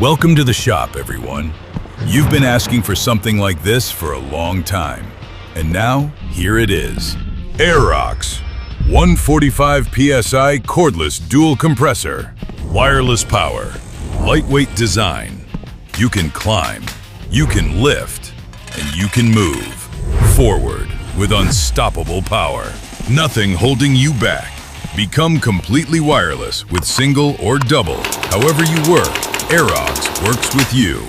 Welcome to the shop, everyone. You've been asking for something like this for a long time. And now, here it is. AIROX 145 PSI Cordless Dual Compressor. Wireless power, lightweight design. You can climb, you can lift, and you can move forward with unstoppable power. Nothing holding you back. Become completely wireless with single or double. However you work, AIROX works with you.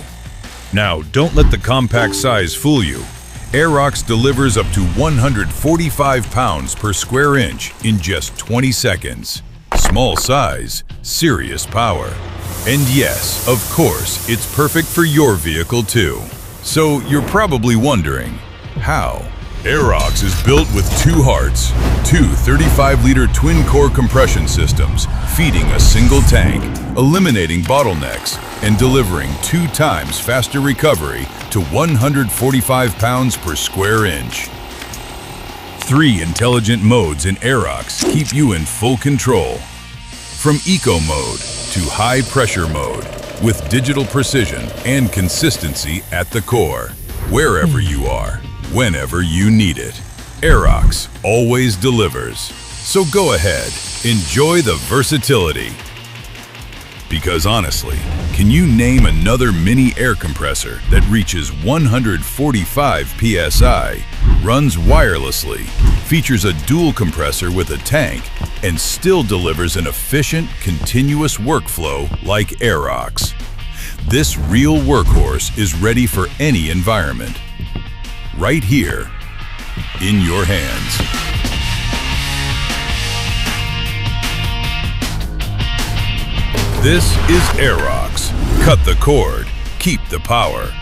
Now, don't let the compact size fool you. AIROX delivers up to 145 pounds per square inch in just 20 seconds. Small size, serious power. And yes, of course, it's perfect for your vehicle too. So you're probably wondering, how? AIROX is built with two hearts, two 35-liter twin-core compression systems, feeding a single tank, eliminating bottlenecks, and delivering 2 times faster recovery to 145 pounds per square inch. 3 intelligent modes in AIROX keep you in full control. From eco mode to high pressure mode, with digital precision and consistency at the core, wherever you are. Whenever you need it. AIROX always delivers. So go ahead, enjoy the versatility. Because honestly, can you name another mini air compressor that reaches 145 PSI, runs wirelessly, features a dual compressor with a tank, and still delivers an efficient, continuous workflow like AIROX? This real workhorse is ready for any environment. Right here, in your hands. This is AIROX. Cut the cord, keep the power.